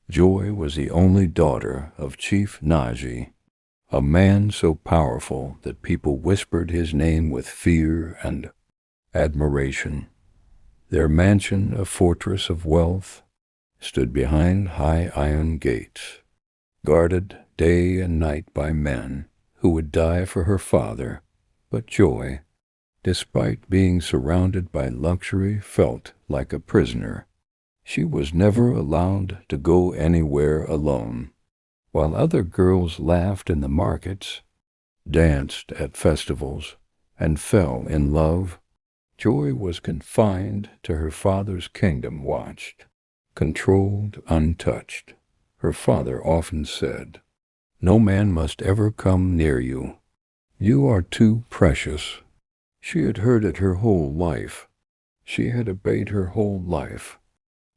Joy was the only daughter of Chief Naji, a man so powerful that people whispered his name with fear and admiration. Their mansion, a fortress of wealth, stood behind high iron gates, guarded day and night by men who would die for her father. But Joy, despite being surrounded by luxury, felt like a prisoner. She was never allowed to go anywhere alone. While other girls laughed in the markets, danced at festivals, and fell in love, Joy was confined to her father's kingdom, watched, controlled, untouched. Her father often said, "No man must ever come near you. You are too precious." She had heard it her whole life. She had obeyed her whole life.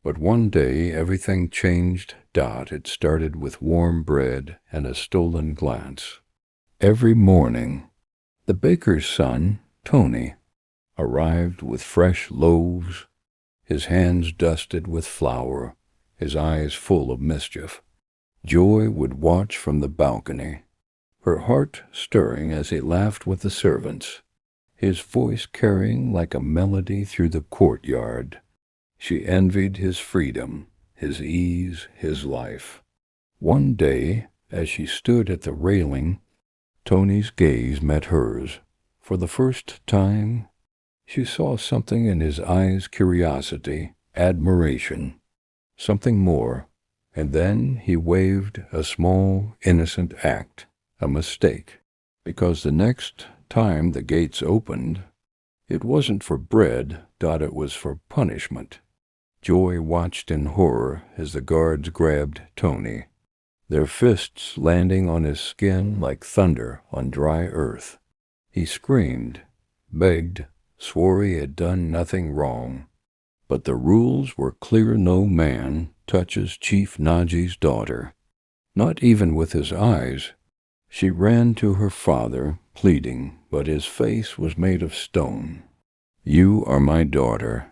But one day everything changed. It started with warm bread and a stolen glance. Every morning, the baker's son, Tony, arrived with fresh loaves, his hands dusted with flour, his eyes full of mischief. Joy would watch from the balcony, her heart stirring as he laughed with the servants, his voice carrying like a melody through the courtyard. She envied his freedom, his ease, his life. One day, as she stood at the railing, Tony's gaze met hers. For the first time, she saw something in his eyes: curiosity, admiration, something more. And then he waved a small, innocent act, a mistake, because the next time the gates opened, it wasn't for bread, it was for punishment. Joy watched in horror as the guards grabbed Tony, their fists landing on his skin like thunder on dry earth. He screamed, begged, swore he had done nothing wrong. But the rules were clear: no man touches Chief Naji's daughter, not even with his eyes. She ran to her father, pleading, but his face was made of stone. "You are my daughter.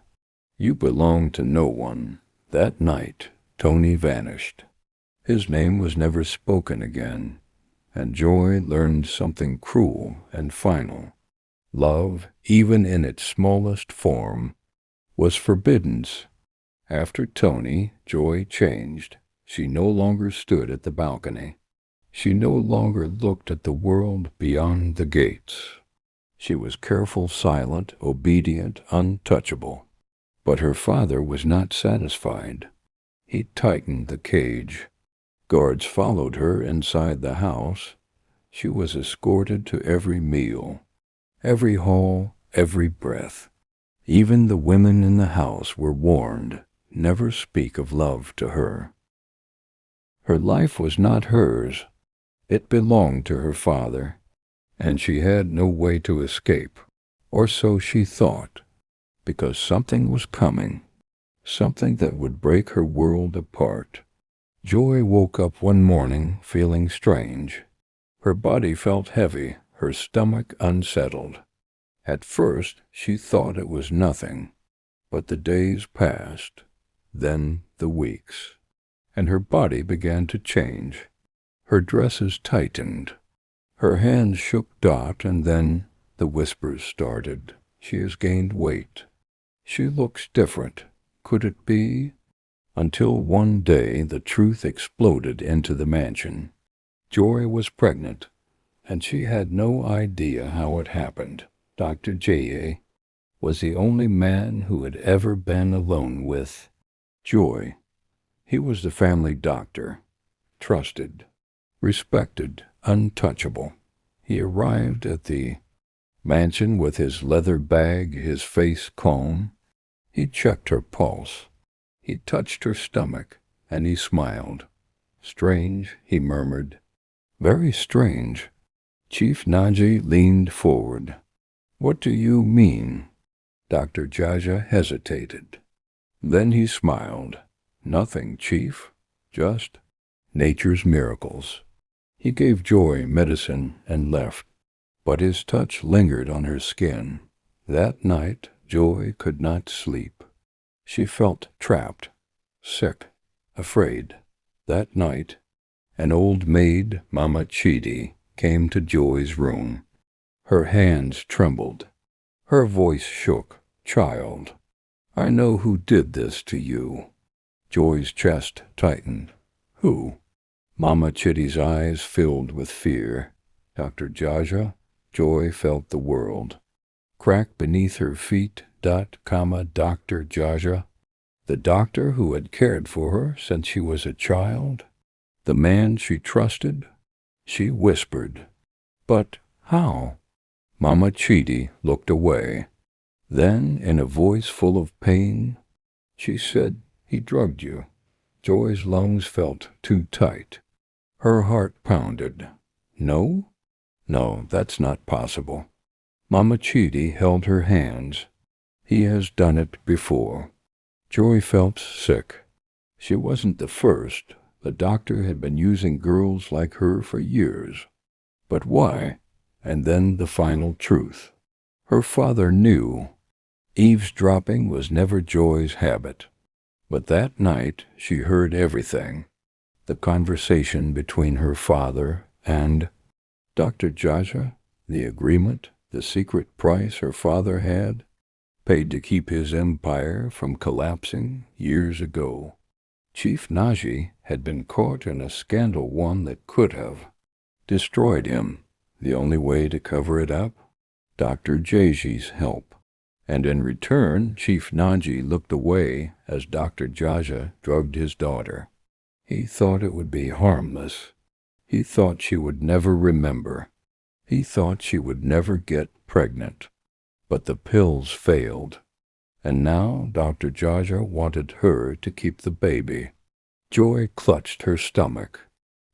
You belong to no one." That night, Tony vanished. His name was never spoken again, and Joy learned something cruel and final. Love, even in its smallest form, was forbidden. After Tony, Joy changed. She no longer stood at the balcony. She no longer looked at the world beyond the gates. She was careful, silent, obedient, untouchable. But her father was not satisfied. He tightened the cage. Guards followed her inside the house. She was escorted to every meal, every hall, every breath. Even the women in the house were warned, never speak of love to her. Her life was not hers. It belonged to her father, and she had no way to escape, or so she thought, because something was coming, something that would break her world apart. Joy woke up one morning feeling strange. Her body felt heavy, her stomach unsettled. At first she thought it was nothing, but the days passed, then the weeks, and her body began to change. Her dresses tightened, her hands shook, and then the whispers started. "She has gained weight. She looks different. Could it be?" Until one day the truth exploded into the mansion. Joy was pregnant, and she had no idea how it happened. Dr. J.A. was the only man who had ever been alone with Joy. He was the family doctor, trusted, respected, untouchable. He arrived at the mansion with his leather bag, his face calm. He checked her pulse. He touched her stomach, and he smiled. "Strange," he murmured. "Very strange." Chief Naji leaned forward. "What do you mean?" Dr. Jaja hesitated. Then he smiled. "Nothing, Chief. Just nature's miracles." He gave Joy medicine and left, but his touch lingered on her skin. That night, Joy could not sleep. She felt trapped, sick, afraid. That night, an old maid, Mama Chidi, came to Joy's room. Her hands trembled. Her voice shook. "Child, I know who did this to you." Joy's chest tightened. "Who?" Mama Chitty's eyes filled with fear. Dr. Jaja. Joy felt the world crack beneath her feet. Dr. Jaja. The doctor who had cared for her since she was a child. The man she trusted. She whispered, "But how?" Mama Chidi looked away. Then, in a voice full of pain, she said, "He drugged you." Joy's lungs felt too tight. Her heart pounded. "No? No, that's not possible." Mama Chidi held her hands. "He has done it before." Joy felt sick. She wasn't the first. The doctor had been using girls like her for years. But why? And then the final truth. Her father knew. Eavesdropping was never Joy's habit. But that night she heard everything. The conversation between her father and Dr. Jaja, the agreement, the secret price her father had paid to keep his empire from collapsing years ago. Chief Naji had been caught in a scandal, one that could have destroyed him. The only way to cover it up? Dr. Jaji's help. And in return, Chief Naji looked away as Dr. Jaja drugged his daughter. He thought it would be harmless. He thought she would never remember. He thought she would never get pregnant. But the pills failed. And now Dr. Jaja wanted her to keep the baby. Joy clutched her stomach.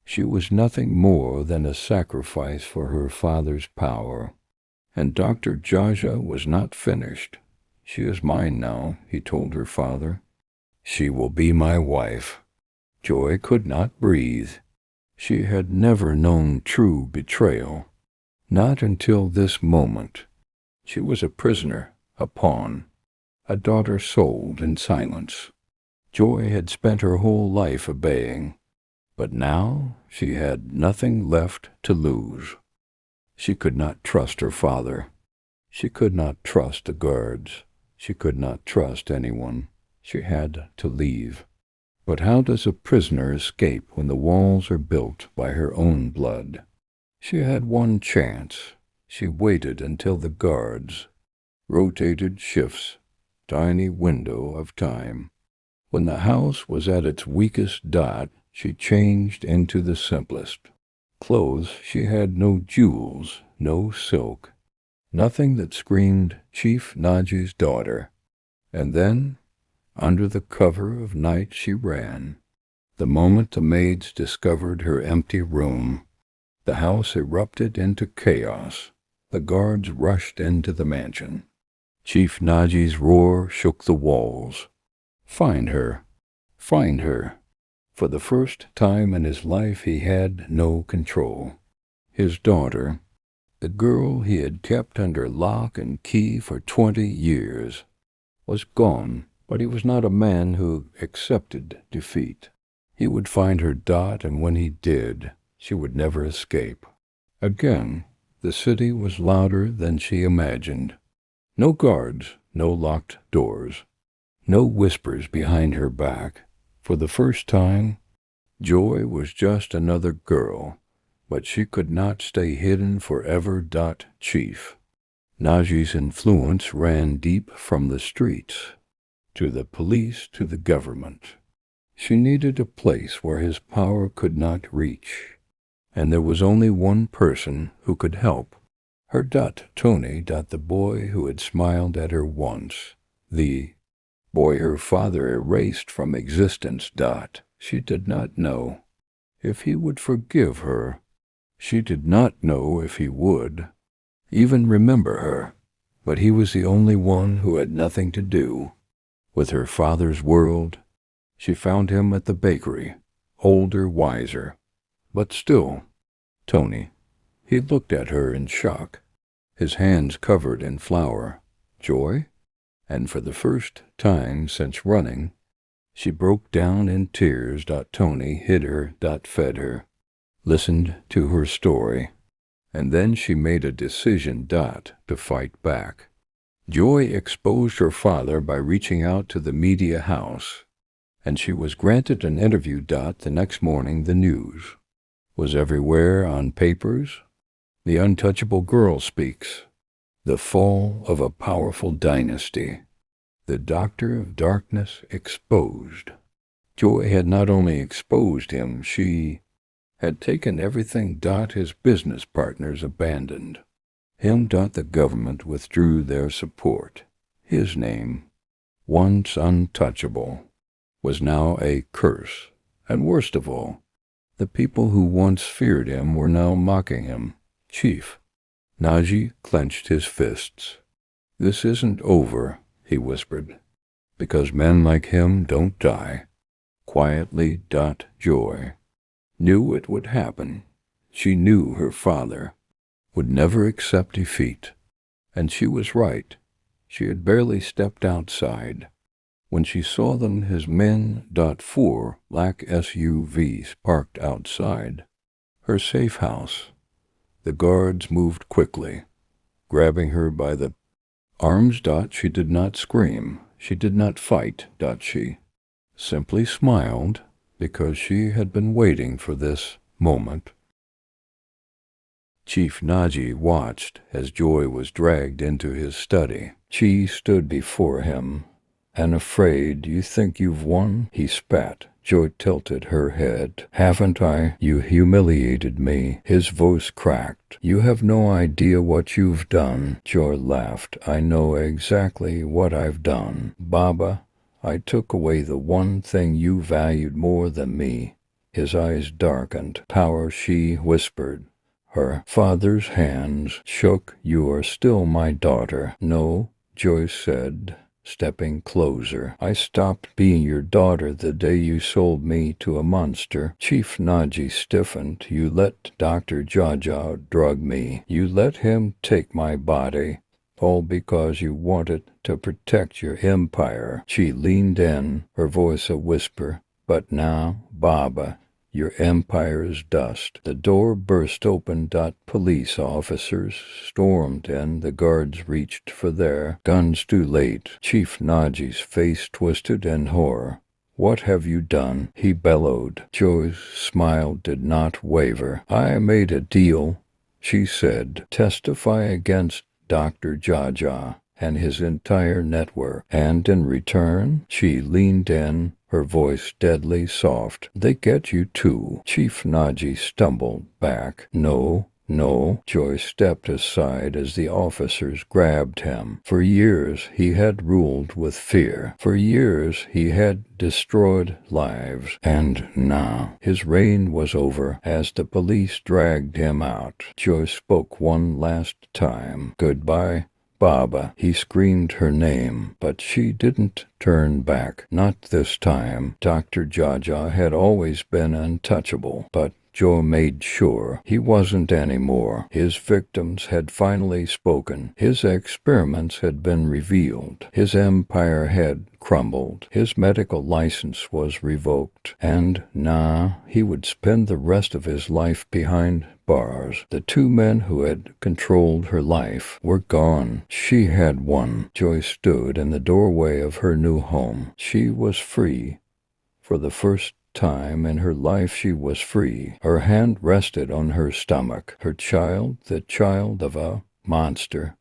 She was nothing more than a sacrifice for her father's power. And Dr. Jaja was not finished. "She is mine now," he told her father. "She will be my wife." Joy could not breathe. She had never known true betrayal. Not until this moment. She was a prisoner, a pawn, a daughter sold in silence. Joy had spent her whole life obeying, but now she had nothing left to lose. She could not trust her father. She could not trust the guards. She could not trust anyone. She had to leave. But how does a prisoner escape when the walls are built by her own blood? She had one chance. She waited until the guards rotated shifts, tiny window of time. When the house was at its weakest, she changed into the simplest. Clothes, she had no jewels, no silk, nothing that screamed Chief Naji's daughter. And then, under the cover of night, she ran. The moment the maids discovered her empty room, the house erupted into chaos. The guards rushed into the mansion. Chief Naji's roar shook the walls. Find her! Find her! For the first time in his life he had no control. His daughter, the girl he had kept under lock and key for 20 years, was gone, but he was not a man who accepted defeat. He would find her, and when he did, she would never escape. Again, the city was louder than she imagined. No guards, no locked doors, no whispers behind her back. For the first time, Joy was just another girl, but she could not stay hidden forever. Chief Naji's influence ran deep from the streets, to the police, to the government. She needed a place where his power could not reach, and there was only one person who could help. Her Tony, the boy who had smiled at her once, the boy her father erased from existence. She did not know if he would forgive her. She did not know if he would even remember her. But he was the only one who had nothing to do with her father's world. She found him at the bakery, older, wiser, but still Tony. He looked at her in shock, his hands covered in flour. Joy? And for the first time since running, She broke down in tears. Tony hid her. Fed her, listened to her story, and then she made a decision. To fight back. Joy exposed her father by reaching out to the media house, and she was granted an interview. The next morning the news was everywhere on papers. The untouchable girl speaks. The fall of a powerful dynasty. The Doctor of Darkness exposed. Joy had not only exposed him, she had taken everything. His business partners abandoned him. The government withdrew their support. His name, once untouchable, was now a curse. And worst of all, the people who once feared him were now mocking him. Chief Najee clenched his fists. "This isn't over," he whispered, "because men like him don't die." Quietly. Joy knew it would happen. She knew her father would never accept defeat. And she was right. She had barely stepped outside when she saw them, his men. 4 black SUVs parked outside her safe house. The guards moved quickly, grabbing her by the arms. She did not scream. She did not fight. She simply smiled, because she had been waiting for this moment. Chief Najee watched as Joy was dragged into his study. She stood before him, and afraid. "You think you've won?" he spat. Joy tilted her head. "Haven't I? You humiliated me." His voice cracked. "You have no idea what you've done." Joy laughed. "I know exactly what I've done, Baba. I took away the one thing you valued more than me." His eyes darkened. "Power," she whispered. Her father's hands shook. "You are still my daughter." "No," Joy said, stepping closer. "I stopped being your daughter the day you sold me to a monster." Chief Najee stiffened. "You let Dr. Jaja drug me. You let him take my body, all because you wanted to protect your empire." She leaned in, her voice a whisper. "But now, Baba, your empire is dust." The door burst open. Police officers stormed in. The guards reached for their guns too late. Chief Najee's face twisted in horror. "What have you done?" he bellowed. Joy's smile did not waver. "I made a deal," she said. "Testify against Dr. Jaja and his entire network. And in return," she leaned in, her voice deadly soft, "they get you too." Chief Najee stumbled back. "No, no." Joy stepped aside as the officers grabbed him. For years he had ruled with fear. For years he had destroyed lives. And now his reign was over. As the police dragged him out, Joy spoke one last time. "Goodbye, Baba." He screamed her name, but she didn't turn back. Not this time. Dr. Jaja had always been untouchable, but Joe made sure he wasn't anymore. His victims had finally spoken. His experiments had been revealed. His empire had crumbled. His medical license was revoked. And now he would spend the rest of his life behind bars. The two men who had controlled her life were gone. She had won. Joy stood in the doorway of her new home. She was free. For the first time in her life she was free. Her hand rested on her stomach. Her child, the child of a monster,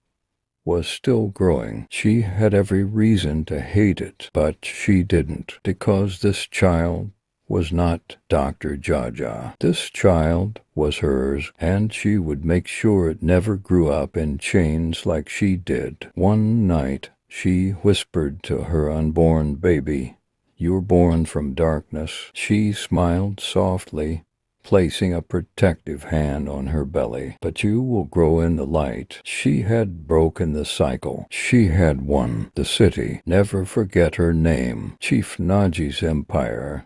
was still growing. She had every reason to hate it, but she didn't, because this child was not Dr. Jaja. This child was hers, and she would make sure it never grew up in chains like she did. One night, she whispered to her unborn baby, "You're born from darkness." She smiled softly, placing a protective hand on her belly. "But you will grow in the light." She had broken the cycle. She had won the city. Never forget her name. Chief Najee's empire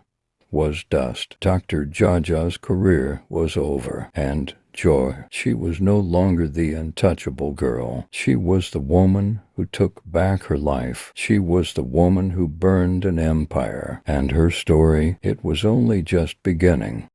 was dust. Dr. Jaja's career was over, and joy. She was no longer the untouchable girl. She was the woman who took back her life. She was the woman who burned an empire. And her story, it was only just beginning.